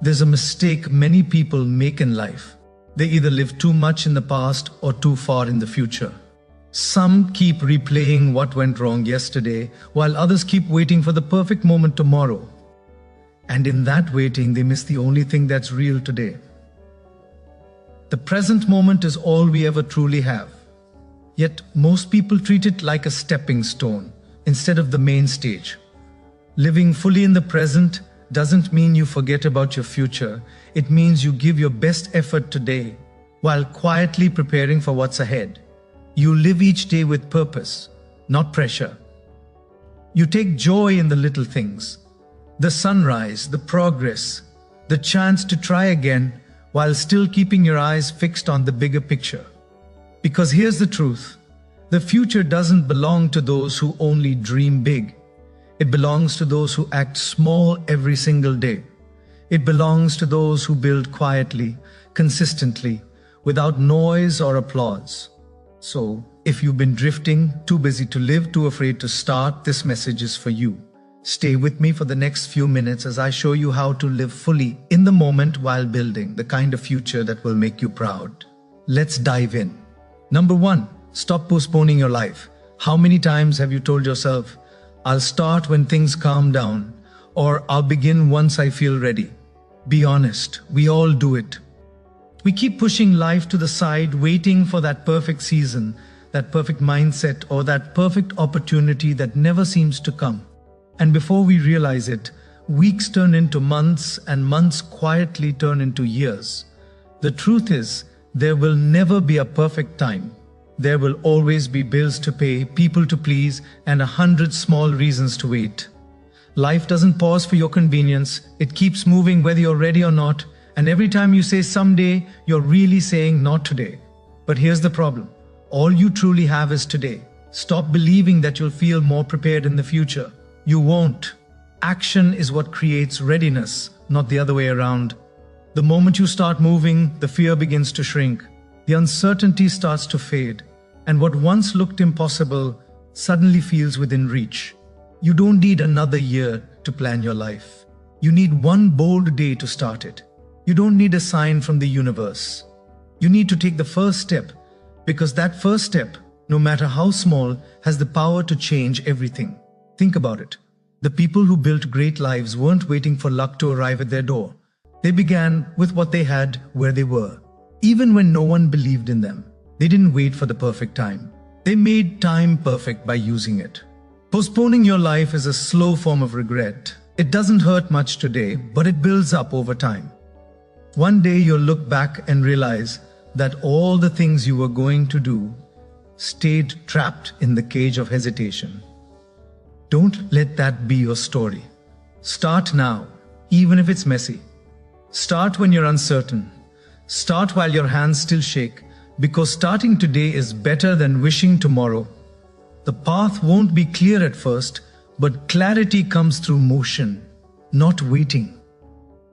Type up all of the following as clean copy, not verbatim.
There's a mistake many people make in life. They either live too much in the past or too far in the future. Some keep replaying what went wrong yesterday, while others keep waiting for the perfect moment tomorrow. And in that waiting, they miss the only thing that's real today. The present moment is all we ever truly have. Yet most people treat it like a stepping stone instead of the main stage. Living fully in the present doesn't mean you forget about your future. It means you give your best effort today while quietly preparing for what's ahead. You live each day with purpose, not pressure. You take joy in the little things, the sunrise, the progress, the chance to try again while still keeping your eyes fixed on the bigger picture. Because here's the truth, the future doesn't belong to those who only dream big. It belongs to those who act small every single day. It belongs to those who build quietly, consistently, without noise or applause. So, if you've been drifting, too busy to live, too afraid to start, this message is for you. Stay with me for the next few minutes as I show you how to live fully in the moment while building the kind of future that will make you proud. Let's dive in. Number 1, stop postponing your life. How many times have you told yourself, I'll start when things calm down, or I'll begin once I feel ready? Be honest, we all do it. We keep pushing life to the side, waiting for that perfect season, that perfect mindset, or that perfect opportunity that never seems to come. And before we realize it, weeks turn into months, and months quietly turn into years. The truth is, there will never be a perfect time. There will always be bills to pay, people to please, and 100 small reasons to wait. Life doesn't pause for your convenience. It keeps moving whether you're ready or not. And every time you say someday, you're really saying not today. But here's the problem. All you truly have is today. Stop believing that you'll feel more prepared in the future. You won't. Action is what creates readiness, not the other way around. The moment you start moving, the fear begins to shrink. The uncertainty starts to fade. And what once looked impossible suddenly feels within reach. You don't need another year to plan your life. You need one bold day to start it. You don't need a sign from the universe. You need to take the first step, because that first step, no matter how small, has the power to change everything. Think about it. The people who built great lives weren't waiting for luck to arrive at their door. They began with what they had where they were. Even when no one believed in them, they didn't wait for the perfect time. They made time perfect by using it. Postponing your life is a slow form of regret. It doesn't hurt much today, but it builds up over time. One day you'll look back and realize that all the things you were going to do stayed trapped in the cage of hesitation. Don't let that be your story. Start now, even if it's messy. Start when you're uncertain. Start while your hands still shake, because starting today is better than wishing tomorrow. The path won't be clear at first, but clarity comes through motion, not waiting.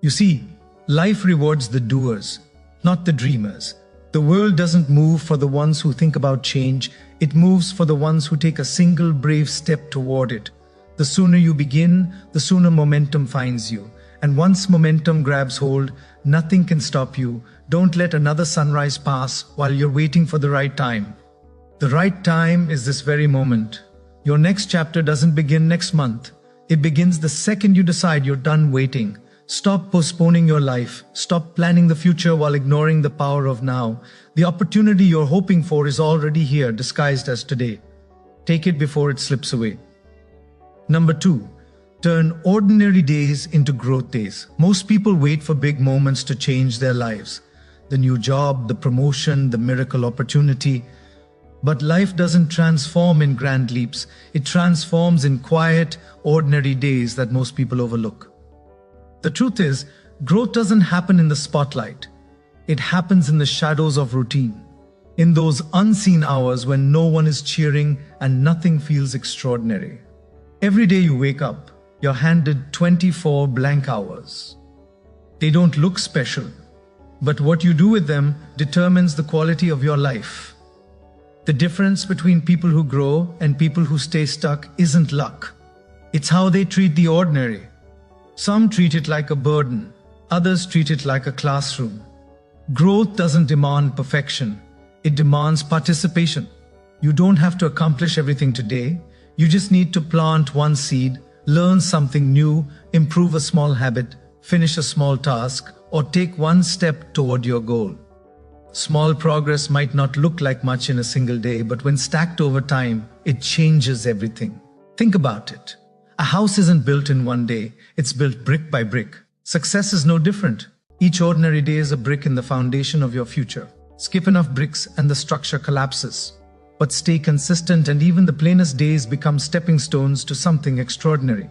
You see, life rewards the doers, not the dreamers. The world doesn't move for the ones who think about change. It moves for the ones who take a single brave step toward it. The sooner you begin, the sooner momentum finds you. And once momentum grabs hold, nothing can stop you. Don't let another sunrise pass while you're waiting for the right time. The right time is this very moment. Your next chapter doesn't begin next month. It begins the second you decide you're done waiting. Stop postponing your life. Stop planning the future while ignoring the power of now. The opportunity you're hoping for is already here, disguised as today. Take it before it slips away. Number 2, turn ordinary days into growth days. Most people wait for big moments to change their lives. The new job, the promotion, the miracle opportunity. But life doesn't transform in grand leaps. It transforms in quiet, ordinary days that most people overlook. The truth is, growth doesn't happen in the spotlight. It happens in the shadows of routine. In those unseen hours when no one is cheering and nothing feels extraordinary. Every day you wake up, you're handed 24 blank hours. They don't look special, but what you do with them determines the quality of your life. The difference between people who grow and people who stay stuck isn't luck. It's how they treat the ordinary. Some treat it like a burden, Others treat it like a classroom. Growth doesn't demand perfection, it demands participation. You don't have to accomplish everything today. You just need to plant one seed, learn something new, improve a small habit, finish a small task, or take one step toward your goal. Small progress might not look like much in a single day, but when stacked over time, it changes everything. Think about it. A house isn't built in one day, it's built brick by brick. Success is no different. Each ordinary day is a brick in the foundation of your future. Skip enough bricks and the structure collapses. But stay consistent and even the plainest days become stepping stones to something extraordinary.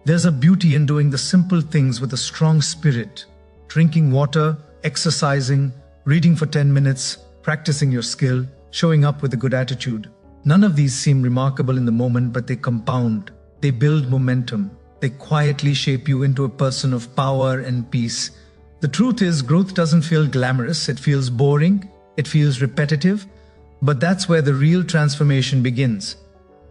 There's a beauty in doing the simple things with a strong spirit. Drinking water, exercising, reading for 10 minutes, practicing your skill, showing up with a good attitude. None of these seem remarkable in the moment, but they compound. They build momentum. They quietly shape you into a person of power and peace. The truth is, growth doesn't feel glamorous. It feels boring. It feels repetitive. But that's where the real transformation begins.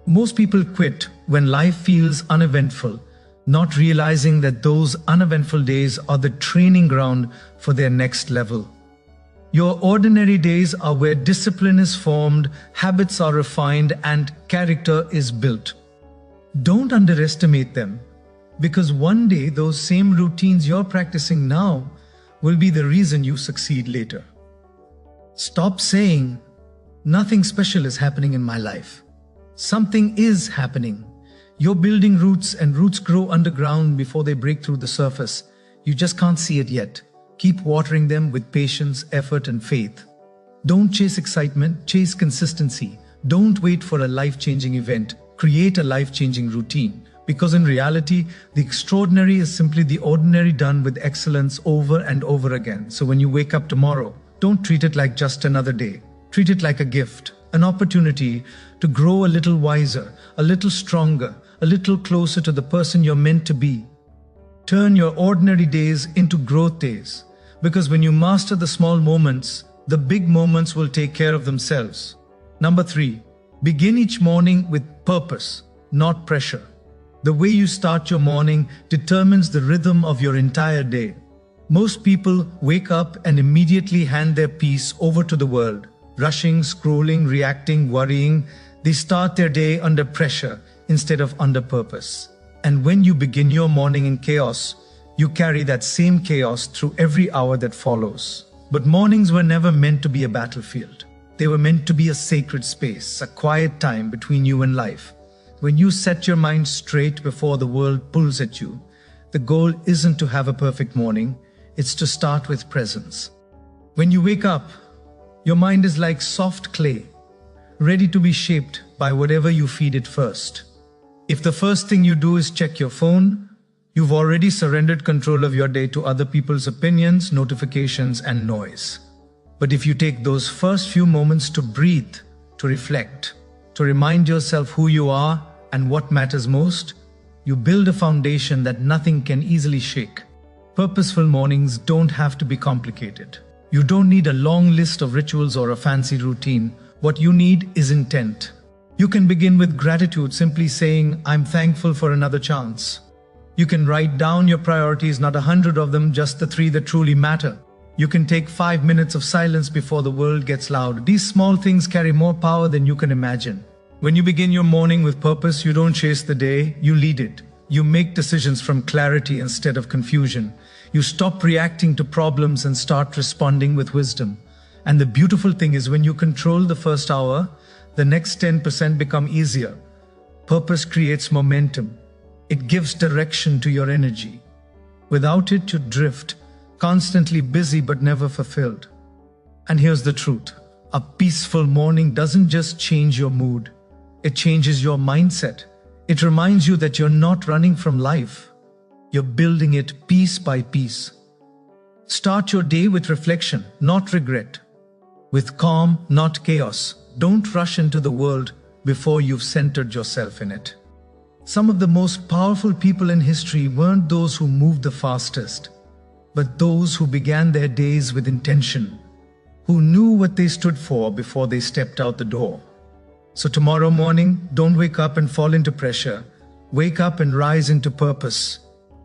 Most people quit when life feels uneventful, not realizing that those uneventful days are the training ground for their next level. Your ordinary days are where discipline is formed, habits are refined, and character is built. Don't underestimate them, because one day those same routines you're practicing now will be the reason you succeed later. Stop saying, "Nothing special is happening in my life." Something is happening. You're building roots, and roots grow underground before they break through the surface. You just can't see it yet. Keep watering them with patience, effort, and faith. Don't chase excitement, chase consistency. Don't wait for a life-changing event. Create a life-changing routine. Because in reality, the extraordinary is simply the ordinary done with excellence over and over again. So when you wake up tomorrow, don't treat it like just another day. Treat it like a gift, an opportunity to grow a little wiser, a little stronger, a little closer to the person you're meant to be. Turn your ordinary days into growth days, because when you master the small moments, the big moments will take care of themselves. Number 3, begin each morning with purpose, not pressure. The way you start your morning determines the rhythm of your entire day. Most people wake up and immediately hand their peace over to the world. Rushing, scrolling, reacting, worrying, they start their day under pressure instead of under purpose. And when you begin your morning in chaos, you carry that same chaos through every hour that follows. But mornings were never meant to be a battlefield. They were meant to be a sacred space, a quiet time between you and life. When you set your mind straight before the world pulls at you, the goal isn't to have a perfect morning, it's to start with presence. When you wake up, your mind is like soft clay, ready to be shaped by whatever you feed it first. If the first thing you do is check your phone, you've already surrendered control of your day to other people's opinions, notifications, and noise. But if you take those first few moments to breathe, to reflect, to remind yourself who you are and what matters most, you build a foundation that nothing can easily shake. Purposeful mornings don't have to be complicated. You don't need a long list of rituals or a fancy routine. What you need is intent. You can begin with gratitude, simply saying, "I'm thankful for another chance." You can write down your priorities, not 100 of them, just the 3 that truly matter. You can take 5 minutes of silence before the world gets loud. These small things carry more power than you can imagine. When you begin your morning with purpose, you don't chase the day, you lead it. You make decisions from clarity instead of confusion. You stop reacting to problems and start responding with wisdom. And the beautiful thing is, when you control the first hour, the next 10% become easier. Purpose creates momentum. It gives direction to your energy. Without it, you drift, constantly busy but never fulfilled. And here's the truth. A peaceful morning doesn't just change your mood. It changes your mindset. It reminds you that you're not running from life. You're building it piece by piece. Start your day with reflection, not regret. With calm, not chaos. Don't rush into the world before you've centered yourself in it. Some of the most powerful people in history weren't those who moved the fastest, but those who began their days with intention, who knew what they stood for before they stepped out the door. So tomorrow morning, don't wake up and fall into pressure. Wake up and rise into purpose.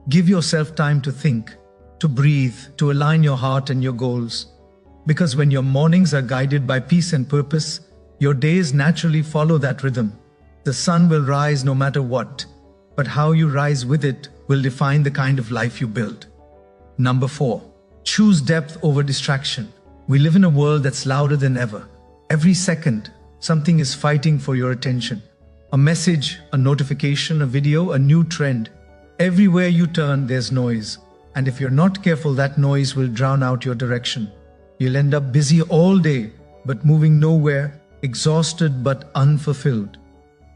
Give yourself time to think, to breathe, to align your heart and your goals. Because when your mornings are guided by peace and purpose, your days naturally follow that rhythm. The sun will rise no matter what, but how you rise with it will define the kind of life you build. Number 4. Choose depth over distraction. We live in a world that's louder than ever. Every second, something is fighting for your attention. A message, a notification, a video, a new trend. Everywhere you turn, there's noise. And if you're not careful, that noise will drown out your direction. You'll end up busy all day, but moving nowhere, exhausted but unfulfilled.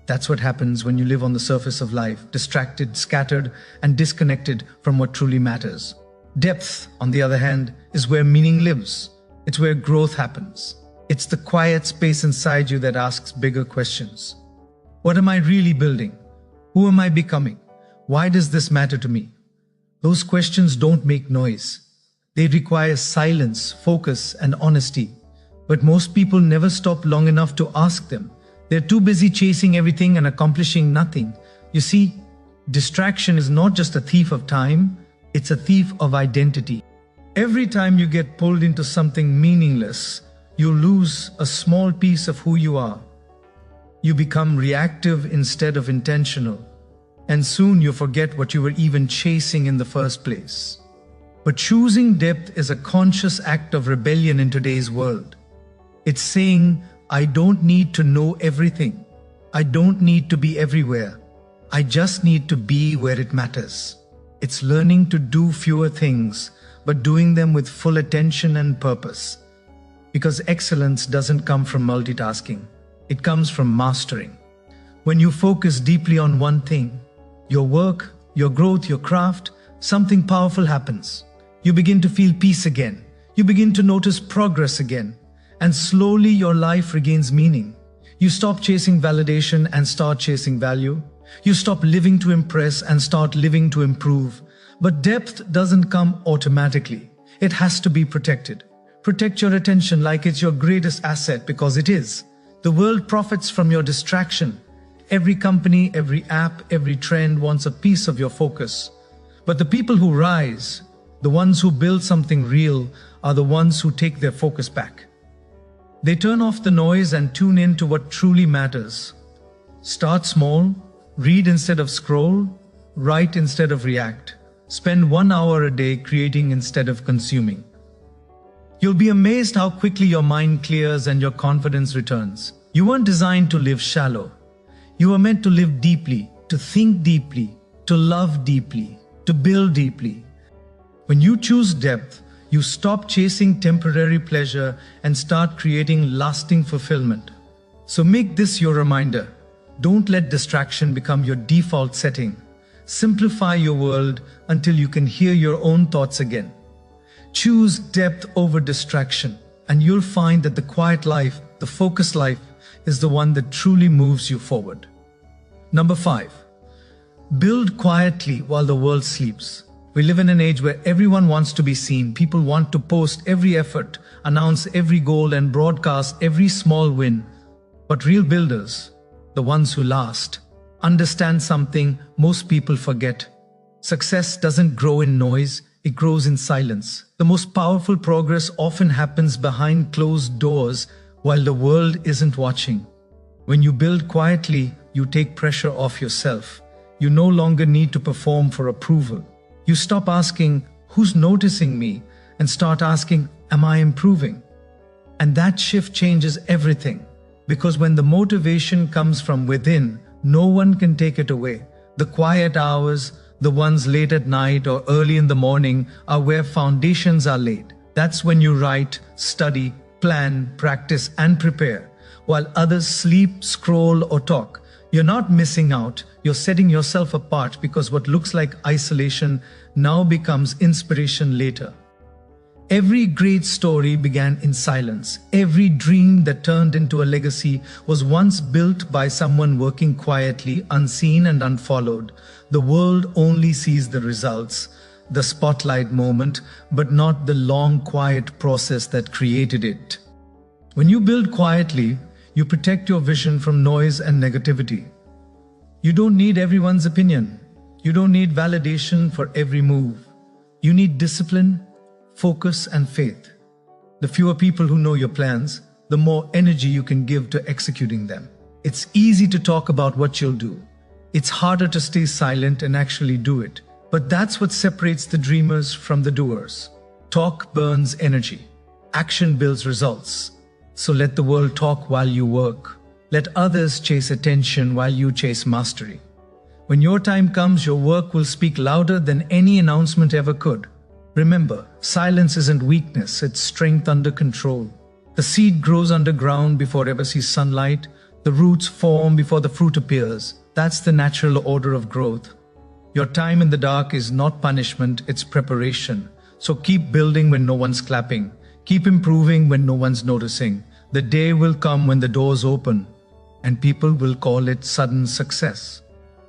That's what happens when you live on the surface of life, distracted, scattered, and disconnected from what truly matters. Depth, on the other hand, is where meaning lives. It's where growth happens. It's the quiet space inside you that asks bigger questions. What am I really building? Who am I becoming? Why does this matter to me? Those questions don't make noise. They require silence, focus, and honesty. But most people never stop long enough to ask them. They're too busy chasing everything and accomplishing nothing. You see, distraction is not just a thief of time, it's a thief of identity. Every time you get pulled into something meaningless, you lose a small piece of who you are. You become reactive instead of intentional. And soon you forget what you were even chasing in the first place. But choosing depth is a conscious act of rebellion in today's world. It's saying, I don't need to know everything. I don't need to be everywhere. I just need to be where it matters. It's learning to do fewer things, but doing them with full attention and purpose. Because excellence doesn't come from multitasking. It comes from mastering. When you focus deeply on one thing, your work, your growth, your craft, something powerful happens. You begin to feel peace again. You begin to notice progress again. And slowly your life regains meaning. You stop chasing validation and start chasing value. You stop living to impress and start living to improve. But depth doesn't come automatically. It has to be protected. Protect your attention like it's your greatest asset, because it is. The world profits from your distraction. Every company, every app, every trend wants a piece of your focus. But the people who rise, the ones who build something real, are the ones who take their focus back. They turn off the noise and tune in to what truly matters. Start small, read instead of scroll, write instead of react. Spend 1 hour a day creating instead of consuming. You'll be amazed how quickly your mind clears and your confidence returns. You weren't designed to live shallow. You were meant to live deeply, to think deeply, to love deeply, to build deeply. When you choose depth, you stop chasing temporary pleasure and start creating lasting fulfillment. So make this your reminder. Don't let distraction become your default setting. Simplify your world until you can hear your own thoughts again. Choose depth over distraction, and you'll find that the quiet life, the focused life, is the one that truly moves you forward. Number 5. Build quietly while the world sleeps. We live in an age where everyone wants to be seen. People want to post every effort, announce every goal, and broadcast every small win. But real builders, the ones who last, understand something most people forget. Success doesn't grow in noise, it grows in silence. The most powerful progress often happens behind closed doors while the world isn't watching. When you build quietly, you take pressure off yourself. You no longer need to perform for approval. You stop asking, who's noticing me? And start asking, am I improving? And that shift changes everything. Because when the motivation comes from within, no one can take it away. The quiet hours, the ones late at night or early in the morning, are where foundations are laid. That's when you write, study, plan, practice, and prepare. While others sleep, scroll, or talk, you're not missing out. You're setting yourself apart, because what looks like isolation now becomes inspiration later. Every great story began in silence. Every dream that turned into a legacy was once built by someone working quietly, unseen and unfollowed. The world only sees the results, the spotlight moment, but not the long, quiet process that created it. When you build quietly, you protect your vision from noise and negativity. You don't need everyone's opinion. You don't need validation for every move. You need discipline, focus, and faith. The fewer people who know your plans, the more energy you can give to executing them. It's easy to talk about what you'll do. It's harder to stay silent and actually do it. But that's what separates the dreamers from the doers. Talk burns energy. Action builds results. So let the world talk while you work. Let others chase attention while you chase mastery. When your time comes, your work will speak louder than any announcement ever could. Remember, silence isn't weakness, it's strength under control. The seed grows underground before it ever sees sunlight. The roots form before the fruit appears. That's the natural order of growth. Your time in the dark is not punishment, it's preparation. So keep building when no one's clapping. Keep improving when no one's noticing. The day will come when the doors open, and people will call it sudden success.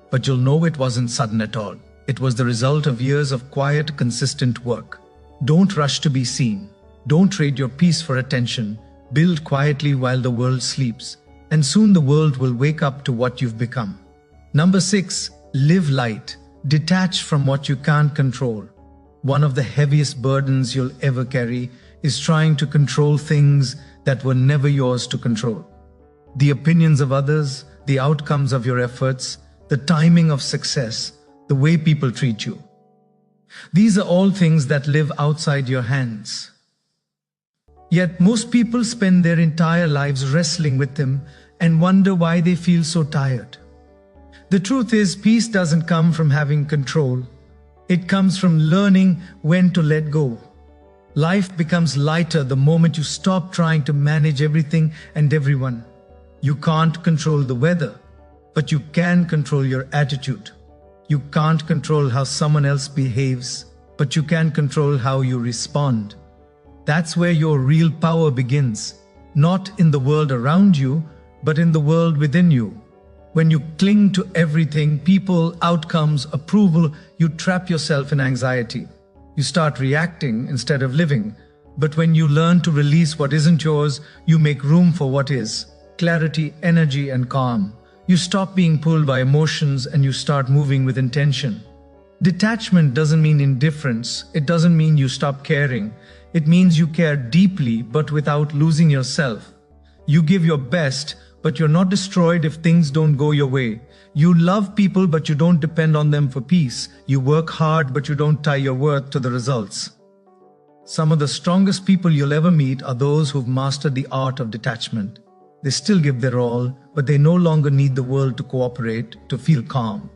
But you'll know it wasn't sudden at all. It was the result of years of quiet, consistent work. Don't rush to be seen. Don't trade your peace for attention. Build quietly while the world sleeps. And soon the world will wake up to what you've become. Number 6, live light. Detach from what you can't control. One of the heaviest burdens you'll ever carry is trying to control things that were never yours to control. The opinions of others, the outcomes of your efforts, the timing of success, the way people treat you. These are all things that live outside your hands. Yet most people spend their entire lives wrestling with them and wonder why they feel so tired. The truth is, peace doesn't come from having control. It comes from learning when to let go. Life becomes lighter the moment you stop trying to manage everything and everyone. You can't control the weather, but you can control your attitude. You can't control how someone else behaves, but you can control how you respond. That's where your real power begins, not in the world around you, but in the world within you. When you cling to everything, people, outcomes, approval, you trap yourself in anxiety. You start reacting instead of living. But when you learn to release what isn't yours, you make room for what is. Clarity, energy, and calm. You stop being pulled by emotions and you start moving with intention. Detachment doesn't mean indifference. It doesn't mean you stop caring. It means you care deeply but without losing yourself. You give your best, but you're not destroyed if things don't go your way. You love people, but you don't depend on them for peace. You work hard, but you don't tie your worth to the results. Some of the strongest people you'll ever meet are those who've mastered the art of detachment. They still give their all, but they no longer need the world to cooperate to feel calm.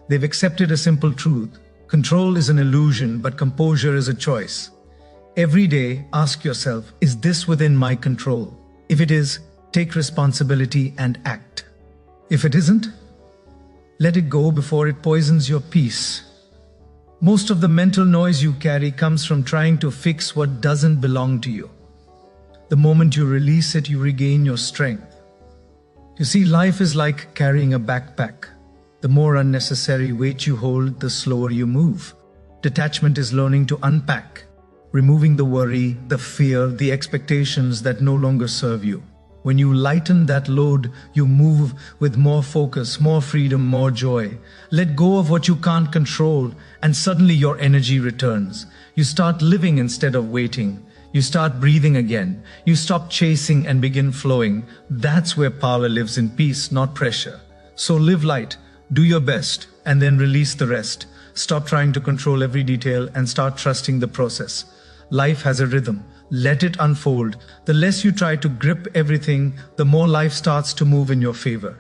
They've accepted a simple truth. Control is an illusion, but composure is a choice. Every day, ask yourself, is this within my control? If it is, take responsibility and act. If it isn't, let it go before it poisons your peace. Most of the mental noise you carry comes from trying to fix what doesn't belong to you. The moment you release it, you regain your strength. You see, life is like carrying a backpack. The more unnecessary weight you hold, the slower you move. Detachment is learning to unpack, removing the worry, the fear, the expectations that no longer serve you. When you lighten that load, you move with more focus, more freedom, more joy. Let go of what you can't control, and suddenly your energy returns. You start living instead of waiting. You start breathing again. You stop chasing and begin flowing. That's where power lives, in peace, not pressure. So live light, do your best, and then release the rest. Stop trying to control every detail and start trusting the process. Life has a rhythm. Let it unfold. The less you try to grip everything, the more life starts to move in your favor.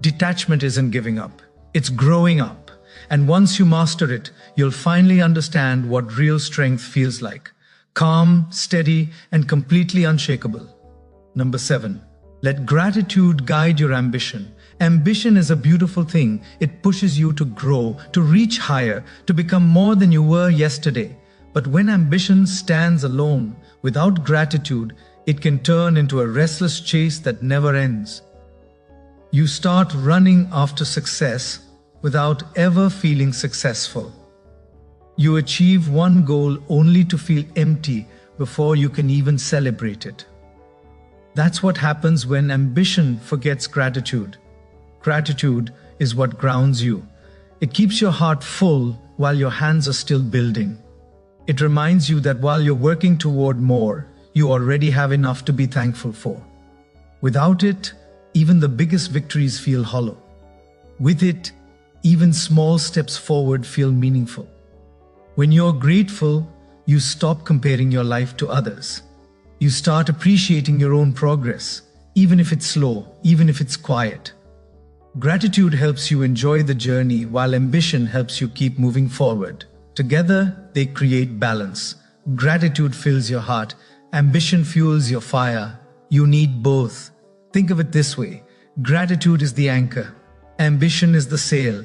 Detachment isn't giving up. It's growing up. And once you master it, you'll finally understand what real strength feels like. Calm, steady, and completely unshakable. Number 7. Let gratitude guide your ambition. Ambition is a beautiful thing. It pushes you to grow, to reach higher, to become more than you were yesterday. But when ambition stands alone, without gratitude, it can turn into a restless chase that never ends. You start running after success without ever feeling successful. You achieve one goal only to feel empty before you can even celebrate it. That's what happens when ambition forgets gratitude. Gratitude is what grounds you. It keeps your heart full while your hands are still building. It reminds you that while you're working toward more, you already have enough to be thankful for. Without it, even the biggest victories feel hollow. With it, even small steps forward feel meaningful. When you're grateful, you stop comparing your life to others. You start appreciating your own progress, even if it's slow, even if it's quiet. Gratitude helps you enjoy the journey, while ambition helps you keep moving forward. Together, they create balance. Gratitude fills your heart, ambition fuels your fire. You need both. Think of it this way: gratitude is the anchor, ambition is the sail.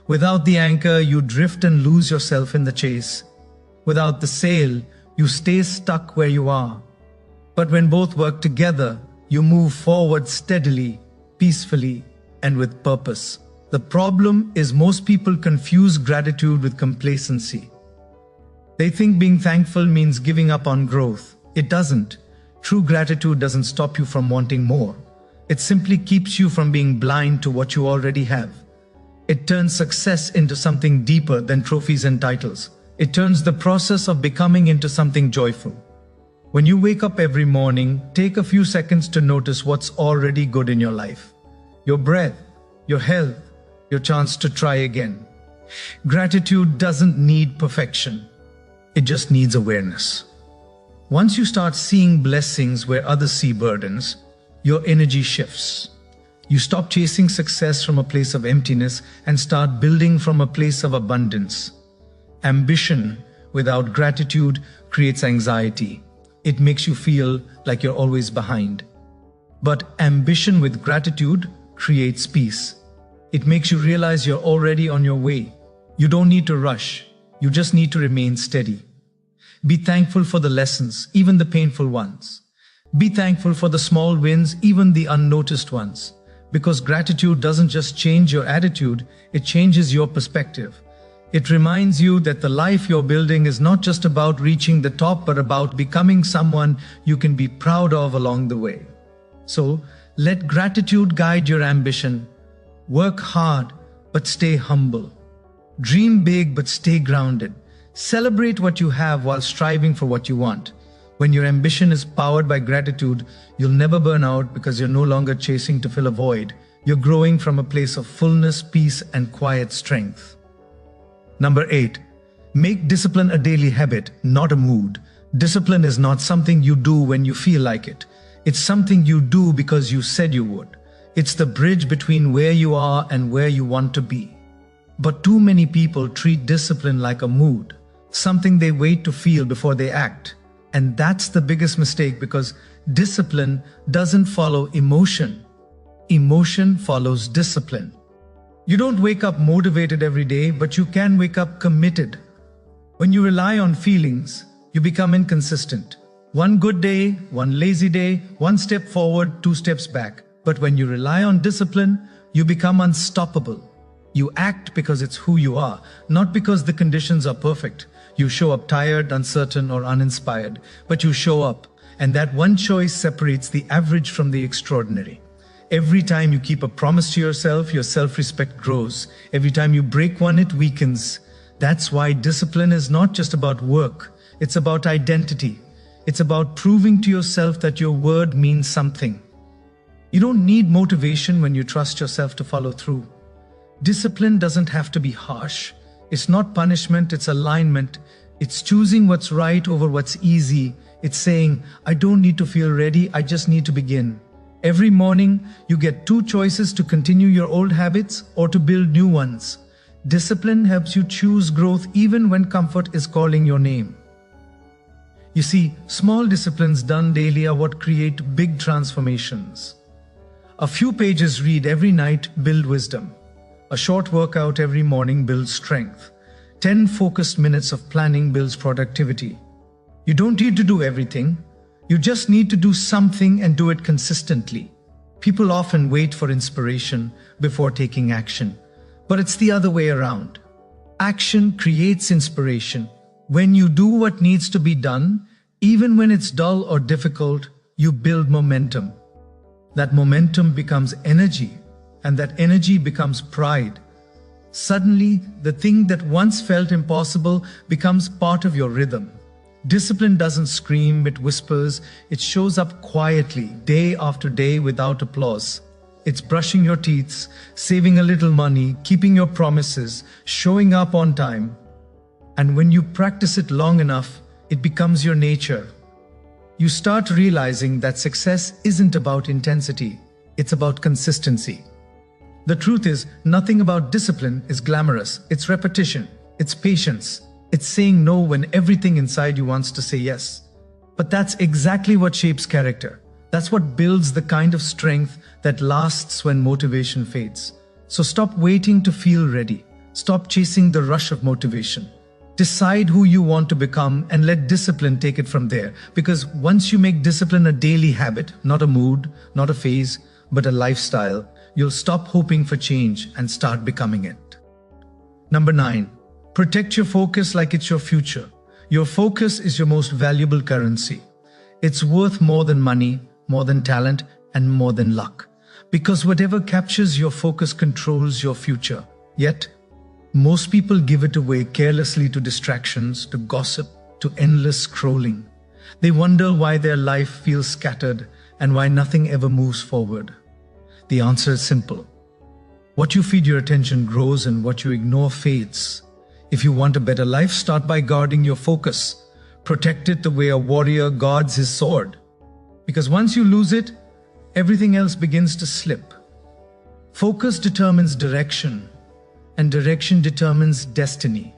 Without the anchor, you drift and lose yourself in the chase. Without the sail, you stay stuck where you are. But when both work together, you move forward steadily, peacefully, and with purpose. The problem is most people confuse gratitude with complacency. They think being thankful means giving up on growth. It doesn't. True gratitude doesn't stop you from wanting more. It simply keeps you from being blind to what you already have. It turns success into something deeper than trophies and titles. It turns the process of becoming into something joyful. When you wake up every morning, take a few seconds to notice what's already good in your life. Your breath, your health, your chance to try again. Gratitude doesn't need perfection. It just needs awareness. Once you start seeing blessings where others see burdens, your energy shifts. You stop chasing success from a place of emptiness and start building from a place of abundance. Ambition without gratitude creates anxiety. It makes you feel like you're always behind. But ambition with gratitude creates peace. It makes you realize you're already on your way. You don't need to rush. You just need to remain steady. Be thankful for the lessons, even the painful ones. Be thankful for the small wins, even the unnoticed ones. Because gratitude doesn't just change your attitude, it changes your perspective. It reminds you that the life you're building is not just about reaching the top, but about becoming someone you can be proud of along the way. So, let gratitude guide your ambition. Work hard, but stay humble. Dream big, but stay grounded. Celebrate what you have while striving for what you want. When your ambition is powered by gratitude, you'll never burn out because you're no longer chasing to fill a void. You're growing from a place of fullness, peace, and quiet strength. Number 8. Make discipline a daily habit, not a mood. Discipline is not something you do when you feel like it. It's something you do because you said you would. It's the bridge between where you are and where you want to be. But too many people treat discipline like a mood, something they wait to feel before they act. And that's the biggest mistake, because discipline doesn't follow emotion. Emotion follows discipline. You don't wake up motivated every day, but you can wake up committed. When you rely on feelings, you become inconsistent. One good day, one lazy day, one step forward, two steps back. But when you rely on discipline, you become unstoppable. You act because it's who you are, not because the conditions are perfect. You show up tired, uncertain, or uninspired, but you show up, and that one choice separates the average from the extraordinary. Every time you keep a promise to yourself, your self-respect grows. Every time you break one, it weakens. That's why discipline is not just about work. It's about identity. It's about proving to yourself that your word means something. You don't need motivation when you trust yourself to follow through. Discipline doesn't have to be harsh. It's not punishment, it's alignment. It's choosing what's right over what's easy. It's saying, I don't need to feel ready, I just need to begin. Every morning, you get two choices: to continue your old habits or to build new ones. Discipline helps you choose growth even when comfort is calling your name. You see, small disciplines done daily are what create big transformations. A few pages read every night build wisdom. A short workout every morning builds strength. 10 focused minutes of planning builds productivity. You don't need to do everything. You just need to do something and do it consistently. People often wait for inspiration before taking action, but it's the other way around. Action creates inspiration. When you do what needs to be done, even when it's dull or difficult, you build momentum. That momentum becomes energy, and that energy becomes pride. Suddenly, the thing that once felt impossible becomes part of your rhythm. Discipline doesn't scream, it whispers, it shows up quietly, day after day without applause. It's brushing your teeth, saving a little money, keeping your promises, showing up on time. And when you practice it long enough, it becomes your nature. You start realizing that success isn't about intensity, it's about consistency. The truth is, nothing about discipline is glamorous. It's repetition, it's patience, it's saying no when everything inside you wants to say yes. But that's exactly what shapes character. That's what builds the kind of strength that lasts when motivation fades. So stop waiting to feel ready. Stop chasing the rush of motivation. Decide who you want to become and let discipline take it from there. Because once you make discipline a daily habit, not a mood, not a phase, but a lifestyle, you'll stop hoping for change and start becoming it. Number 9. Protect your focus like it's your future. Your focus is your most valuable currency. It's worth more than money, more than talent, and more than luck. Because whatever captures your focus controls your future. Yet, most people give it away carelessly to distractions, to gossip, to endless scrolling. They wonder why their life feels scattered and why nothing ever moves forward. The answer is simple. What you feed your attention grows and what you ignore fades. If you want a better life, start by guarding your focus. Protect it the way a warrior guards his sword. Because once you lose it, everything else begins to slip. Focus determines direction, and direction determines destiny.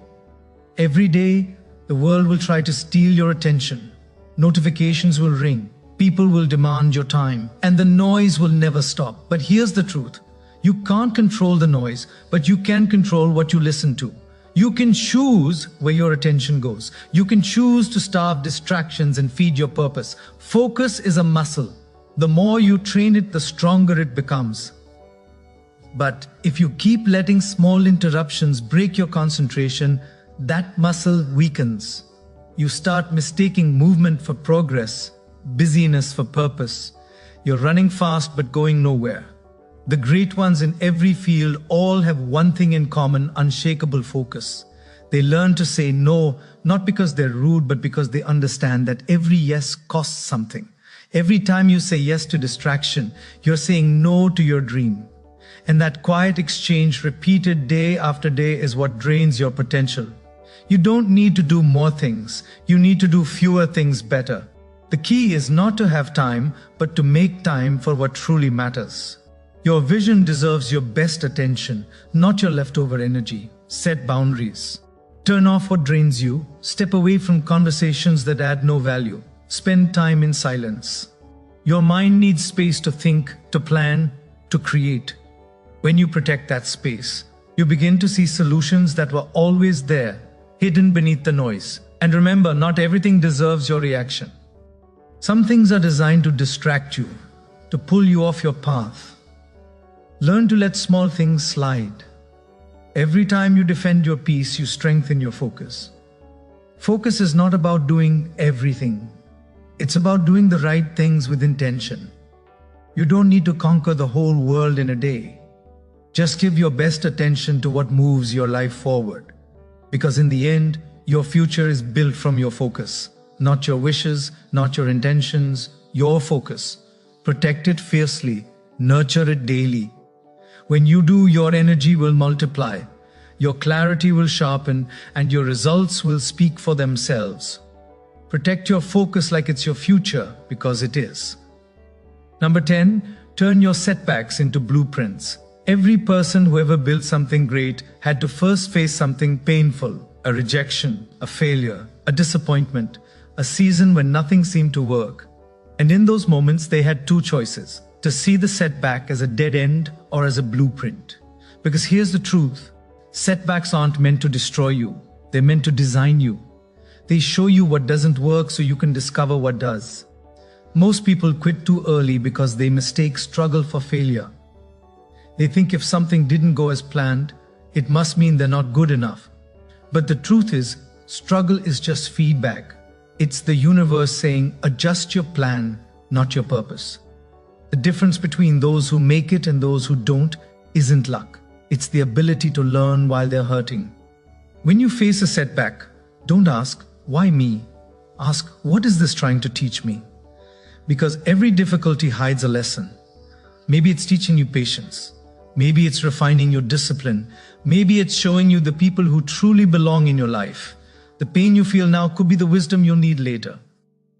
Every day, the world will try to steal your attention. Notifications will ring. People will demand your time, and the noise will never stop. But here's the truth. You can't control the noise, but you can control what you listen to. You can choose where your attention goes. You can choose to starve distractions and feed your purpose. Focus is a muscle. The more you train it, the stronger it becomes. But if you keep letting small interruptions break your concentration, that muscle weakens. You start mistaking movement for progress, busyness for purpose. You're running fast but going nowhere. The great ones in every field all have one thing in common: unshakable focus. They learn to say no, not because they're rude, but because they understand that every yes costs something. Every time you say yes to distraction, you're saying no to your dream. And that quiet exchange, repeated day after day, is what drains your potential. You don't need to do more things. You need to do fewer things better. The key is not to have time, but to make time for what truly matters. Your vision deserves your best attention, not your leftover energy. Set boundaries. Turn off what drains you. Step away from conversations that add no value. Spend time in silence. Your mind needs space to think, to plan, to create. When you protect that space, you begin to see solutions that were always there, hidden beneath the noise. And remember, not everything deserves your reaction. Some things are designed to distract you, to pull you off your path. Learn to let small things slide. Every time you defend your peace, you strengthen your focus. Focus is not about doing everything. It's about doing the right things with intention. You don't need to conquer the whole world in a day. Just give your best attention to what moves your life forward. Because in the end, your future is built from your focus. Not your wishes, not your intentions, your focus. Protect it fiercely, nurture it daily. When you do, your energy will multiply, your clarity will sharpen, and your results will speak for themselves. Protect your focus like it's your future, because it is. Number 10, turn your setbacks into blueprints. Every person who ever built something great had to first face something painful, a rejection, a failure, a disappointment, a season when nothing seemed to work. And in those moments, they had two choices: to see the setback as a dead end or as a blueprint. Because here's the truth: setbacks aren't meant to destroy you, they're meant to design you. They show you what doesn't work so you can discover what does. Most people quit too early because they mistake struggle for failure. They think if something didn't go as planned, it must mean they're not good enough. But the truth is, struggle is just feedback. It's the universe saying, adjust your plan, not your purpose. The difference between those who make it and those who don't isn't luck. It's the ability to learn while they're hurting. When you face a setback, don't ask, why me? Ask, what is this trying to teach me? Because every difficulty hides a lesson. Maybe it's teaching you patience. Maybe it's refining your discipline. Maybe it's showing you the people who truly belong in your life. The pain you feel now could be the wisdom you'll need later.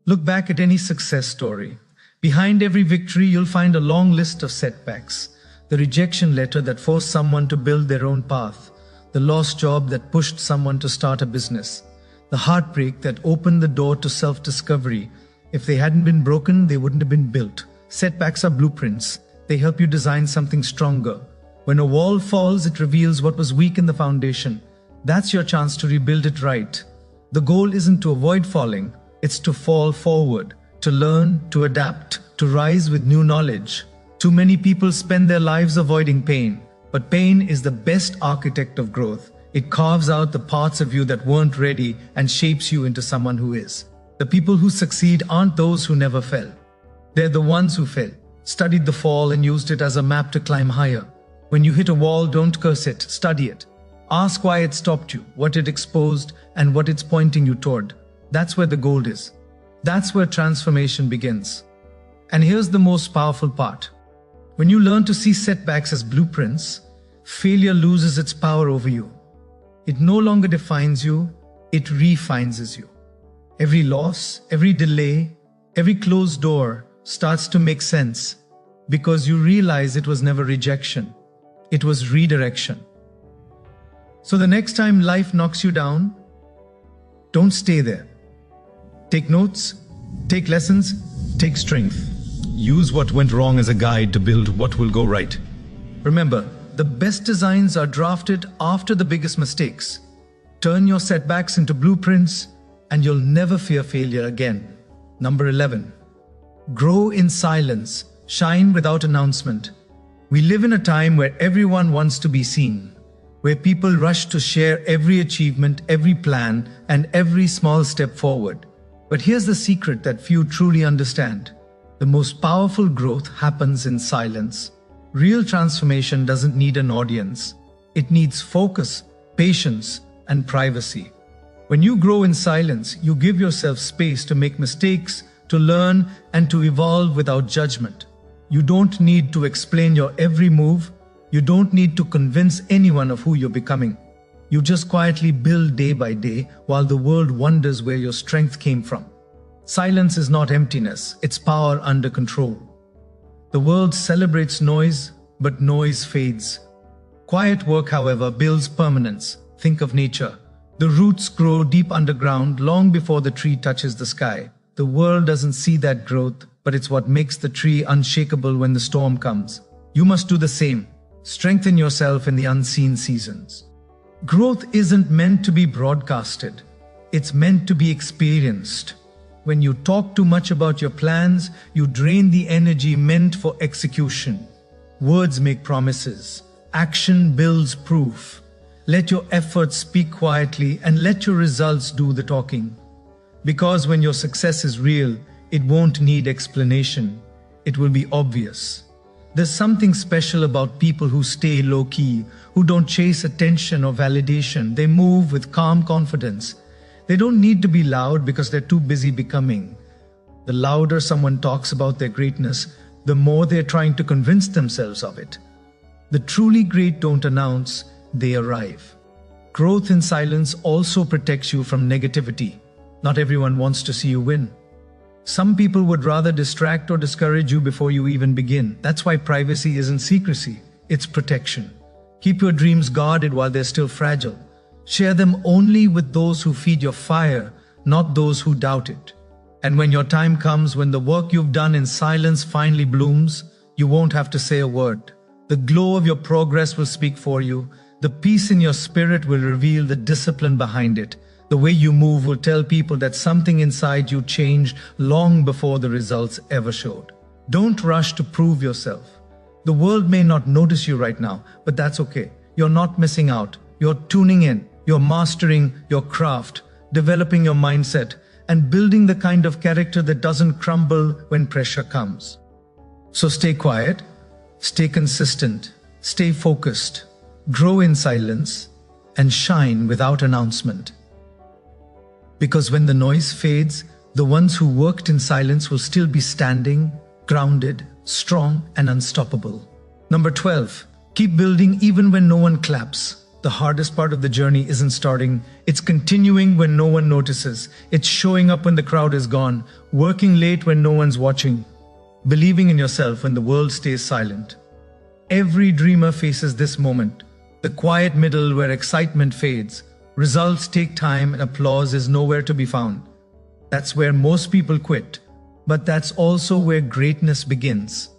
Look back at any success story. Behind every victory, you'll find a long list of setbacks. The rejection letter that forced someone to build their own path. The lost job that pushed someone to start a business. The heartbreak that opened the door to self-discovery. If they hadn't been broken, they wouldn't have been built. Setbacks are blueprints. They help you design something stronger. When a wall falls, it reveals what was weak in the foundation. That's your chance to rebuild it right. The goal isn't to avoid falling, it's to fall forward, to learn, to adapt, to rise with new knowledge. Too many people spend their lives avoiding pain, but pain is the best architect of growth. It carves out the parts of you that weren't ready and shapes you into someone who is. The people who succeed aren't those who never fell. They're the ones who fell, studied the fall and used it as a map to climb higher. When you hit a wall, don't curse it, study it. Ask why it stopped you, what it exposed, and what it's pointing you toward. That's where the gold is. That's where transformation begins. And here's the most powerful part. When you learn to see setbacks as blueprints, failure loses its power over you. It no longer defines you, it refines you. Every loss, every delay, every closed door starts to make sense because you realize it was never rejection, it was redirection. So the next time life knocks you down, don't stay there. Take notes, take lessons, take strength. Use what went wrong as a guide to build what will go right. Remember, the best designs are drafted after the biggest mistakes. Turn your setbacks into blueprints and you'll never fear failure again. Number 11. Grow in silence, shine without announcement. We live in a time where everyone wants to be seen, where people rush to share every achievement, every plan, and every small step forward. But here's the secret that few truly understand. The most powerful growth happens in silence. Real transformation doesn't need an audience. It needs focus, patience, and privacy. When you grow in silence, you give yourself space to make mistakes, to learn, and to evolve without judgment. You don't need to explain your every move. You don't need to convince anyone of who you're becoming. You just quietly build day by day while the world wonders where your strength came from. Silence is not emptiness, it's power under control. The world celebrates noise, but noise fades. Quiet work, however, builds permanence. Think of nature. The roots grow deep underground long before the tree touches the sky. The world doesn't see that growth, but it's what makes the tree unshakable when the storm comes. You must do the same. Strengthen yourself in the unseen seasons. Growth isn't meant to be broadcasted. It's meant to be experienced. When you talk too much about your plans, you drain the energy meant for execution. Words make promises. Action builds proof. Let your efforts speak quietly and let your results do the talking. Because when your success is real, it won't need explanation. It will be obvious. There's something special about people who stay low-key, who don't chase attention or validation. They move with calm confidence. They don't need to be loud because they're too busy becoming. The louder someone talks about their greatness, the more they're trying to convince themselves of it. The truly great don't announce, they arrive. Growth in silence also protects you from negativity. Not everyone wants to see you win. Some people would rather distract or discourage you before you even begin. That's why privacy isn't secrecy, it's protection. Keep your dreams guarded while they're still fragile. Share them only with those who feed your fire, not those who doubt it. And when your time comes, when the work you've done in silence finally blooms, you won't have to say a word. The glow of your progress will speak for you. The peace in your spirit will reveal the discipline behind it. The way you move will tell people that something inside you changed long before the results ever showed. Don't rush to prove yourself. The world may not notice you right now, but that's okay. You're not missing out. You're tuning in. You're mastering your craft, developing your mindset, and building the kind of character that doesn't crumble when pressure comes. So stay quiet, stay consistent, stay focused, grow in silence, and shine without announcement. Because when the noise fades, the ones who worked in silence will still be standing, grounded, strong, and unstoppable. Number 12. Keep building even when no one claps. The hardest part of the journey isn't starting, it's continuing when no one notices. It's showing up when the crowd is gone, working late when no one's watching, believing in yourself when the world stays silent. Every dreamer faces this moment, the quiet middle where excitement fades, results take time, and applause is nowhere to be found. That's where most people quit, but that's also where greatness begins.